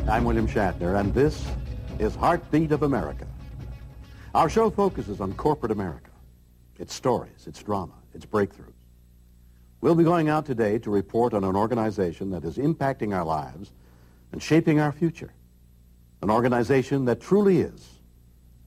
I'm William Shatner, and this is Heartbeat of America. Our show focuses on corporate America, its stories, its drama, its breakthroughs. We'll be going out today to report on an organization that is impacting our lives and shaping our future. An organization that truly is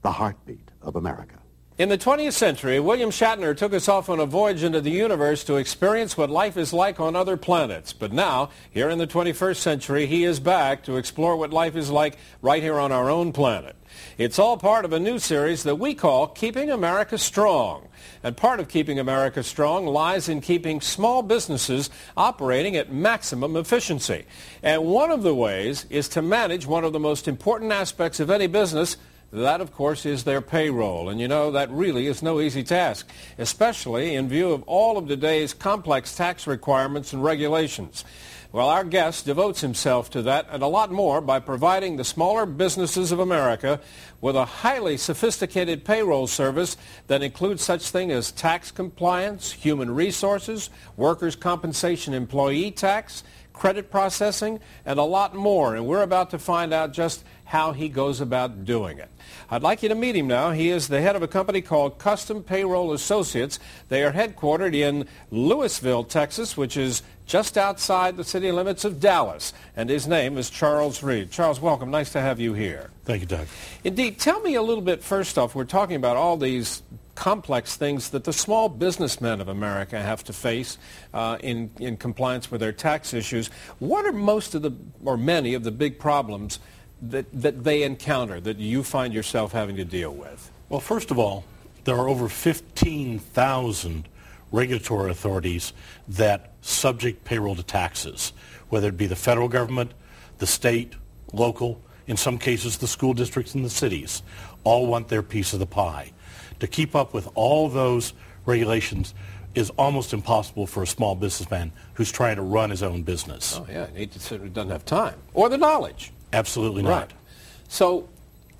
the heartbeat of America. In the 20th century, William Shatner took us off on a voyage into the universe to experience what life is like on other planets. But now, here in the 21st century, he is back to explore what life is like right here on our own planet. It's all part of a new series that we call Keeping America Strong. And part of keeping America strong lies in keeping small businesses operating at maximum efficiency. And one of the ways is to manage one of the most important aspects of any business. That, of course, is their payroll. And you know, that really is no easy task, especially in view of all of today's complex tax requirements and regulations. Well, our guest devotes himself to that and a lot more by providing the smaller businesses of America with a highly sophisticated payroll service that includes such things as tax compliance, human resources, workers' compensation, employee tax, credit processing, and a lot more. And we're about to find out just how he goes about doing it. I'd like you to meet him now. He is the head of a company called Custom Payroll Associates. They are headquartered in Lewisville, Texas, which is just outside the city limits of Dallas. And his name is Charles Reed. Charles, welcome. Nice to have you here. Thank you, Doug. Indeed. Tell me a little bit, first off, we're talking about all these complex things that the small businessmen of America have to face in compliance with their tax issues. What are most of the, or many of the big problems that they encounter that you find yourself having to deal with? Well, first of all, there are over 15,000 regulatory authorities that subject payroll to taxes, whether it be the federal government, the state, local, in some cases the school districts and the cities, all want their piece of the pie. To keep up with all those regulations is almost impossible for a small businessman who's trying to run his own business. Oh, yeah, he doesn't have time or the knowledge. Absolutely not. Right. So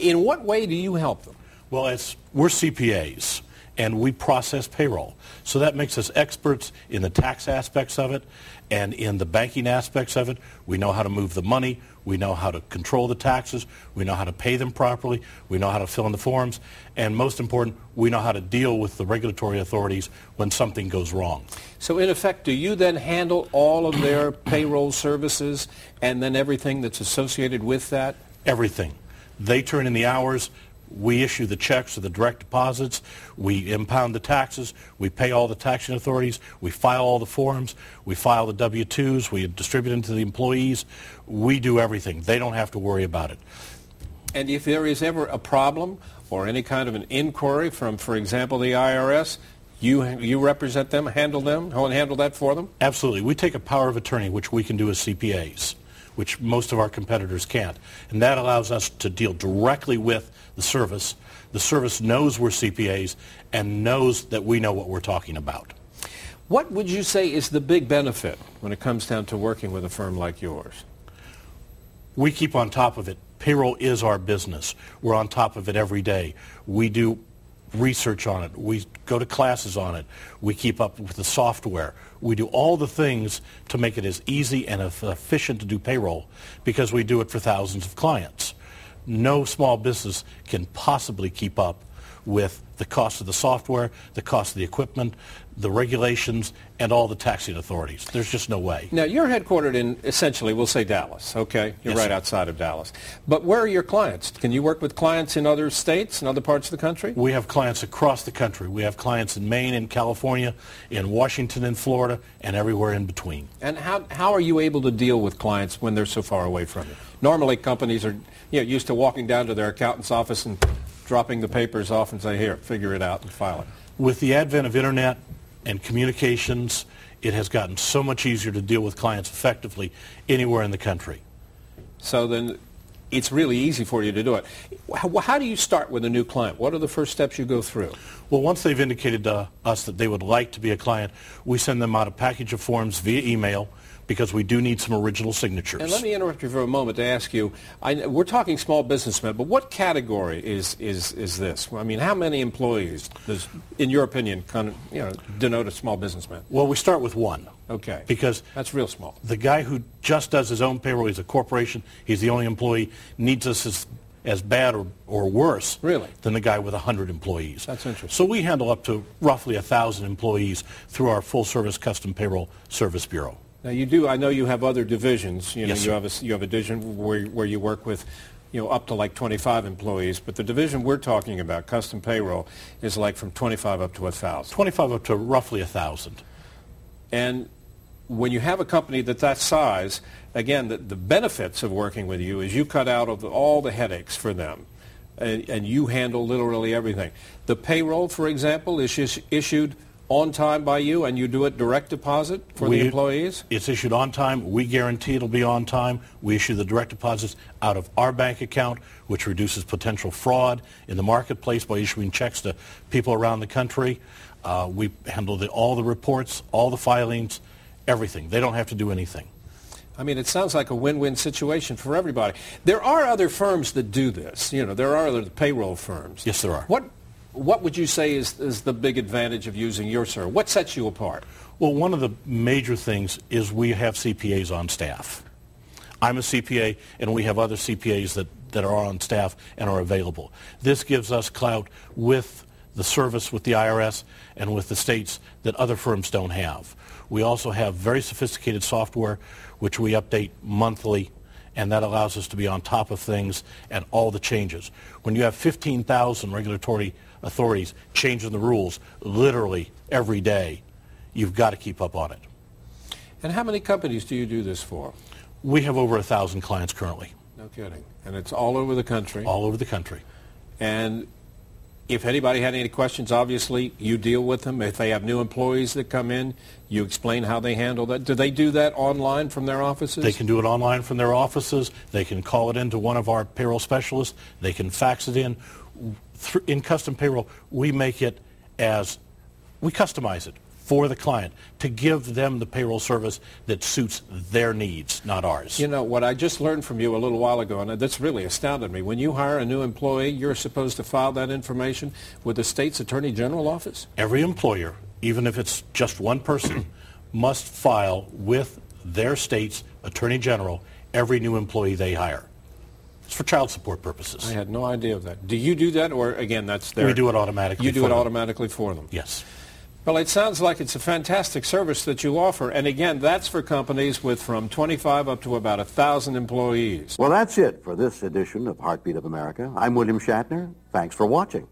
in what way do you help them? Well, we're CPAs, and we process payroll. So that makes us experts in the tax aspects of it and in the banking aspects of it. We know how to move the money. We know how to control the taxes. We know how to pay them properly. We know how to fill in the forms. And most important, we know how to deal with the regulatory authorities when something goes wrong. So in effect, do you then handle all of their payroll services and then everything that's associated with that? Everything. They turn in the hours. We issue the checks or the direct deposits. We impound the taxes. We pay all the taxing authorities. We file all the forms. We file the W-2s. We distribute them to the employees. We do everything. They don't have to worry about it. And if there is ever a problem or any kind of an inquiry from, for example, the IRS, you represent them, handle that for them? Absolutely. We take a power of attorney, which we can do as CPAs, which most of our competitors can't. And that allows us to deal directly with the service. The service knows we're CPAs and knows that we know what we're talking about. What would you say is the big benefit when it comes down to working with a firm like yours? We keep on top of it. Payroll is our business. We're on top of it every day. We do research on it. We go to classes on it. We keep up with the software. We do all the things to make it as easy and efficient to do payroll because we do it for thousands of clients. No small business can possibly keep up with the cost of the software, the cost of the equipment, the regulations, and all the taxing authorities. There's just no way. Now, you're headquartered in, essentially, we'll say Dallas, okay? You're Yes, right sir. outside of Dallas. But where are your clients? Can you work with clients in other states and other parts of the country? We have clients across the country. We have clients in Maine and California, in Washington and Florida, and everywhere in between. And how are you able to deal with clients when they're so far away from you? Normally, companies are used to walking down to their accountant's office and dropping the papers off and say, here, figure it out and file it. With the advent of Internet and communications, it has gotten so much easier to deal with clients effectively anywhere in the country. So then it's really easy for you to do it. How do you start with a new client? What are the first steps you go through? Well, once they've indicated to us that they would like to be a client, we send them out a package of forms via email because we do need some original signatures. And let me interrupt you for a moment to ask you, we're talking small businessmen, but what category is this? I mean, how many employees does, in your opinion, denote a small businessman? Well, we start with one. Okay. Because that's real small. The guy who just does his own payroll, he's a corporation, he's the only employee, needs us as bad or worse than the guy with 100 employees. That's interesting. So we handle up to roughly 1,000 employees through our full-service custom payroll service bureau. Now you do. I know you have other divisions. Yes, you have a division where you work with, up to like 25 employees. But the division we're talking about, custom payroll, is like from 25 up to 1,000. 25 up to roughly 1,000. And when you have a company that size, again, the benefits of working with you is you cut out of all the headaches for them, and you handle literally everything. The payroll, for example, is issued on time by you, and you do it direct deposit for the employees? It's issued on time. We guarantee it'll be on time. We issue the direct deposits out of our bank account, which reduces potential fraud in the marketplace by issuing checks to people around the country. We handle all the reports, all the filings, everything. They don't have to do anything. I mean, it sounds like a win-win situation for everybody. There are other firms that do this. There are other payroll firms. Yes, there are. What would you say is the big advantage of using your service? What sets you apart? Well, one of the major things is we have CPAs on staff. I'm a CPA, and we have other CPAs that are on staff and are available. This gives us clout with the service with the IRS and with the states that other firms don't have. We also have very sophisticated software, which we update monthly, and that allows us to be on top of things and all the changes. When you have 15,000 regulatory authorities changing the rules literally every day, you've got to keep up on it. And how many companies do you do this for? We have over 1,000 clients currently. No kidding. And it's all over the country? All over the country. And if anybody had any questions, obviously you deal with them. If they have new employees that come in, you explain how they handle that. Do they do that online from their offices? They can do it online from their offices. They can call it into one of our payroll specialists. They can fax it in. In custom payroll, we make it we customize it for the client to give them the payroll service that suits their needs, not ours. What I just learned from you a little while ago, and that's really astounded me. When you hire a new employee, you're supposed to file that information with the state's Attorney General office? Every employer, even if it's just one person, must file with their state's Attorney General every new employee they hire. It's for child support purposes. I had no idea of that. Do you do that, or again, that's their... We do it automatically. You do it automatically for them? Yes. Well, it sounds like it's a fantastic service that you offer. And again, that's for companies with from 25 up to about 1,000 employees. Well, that's it for this edition of Heartbeat of America. I'm William Shatner. Thanks for watching.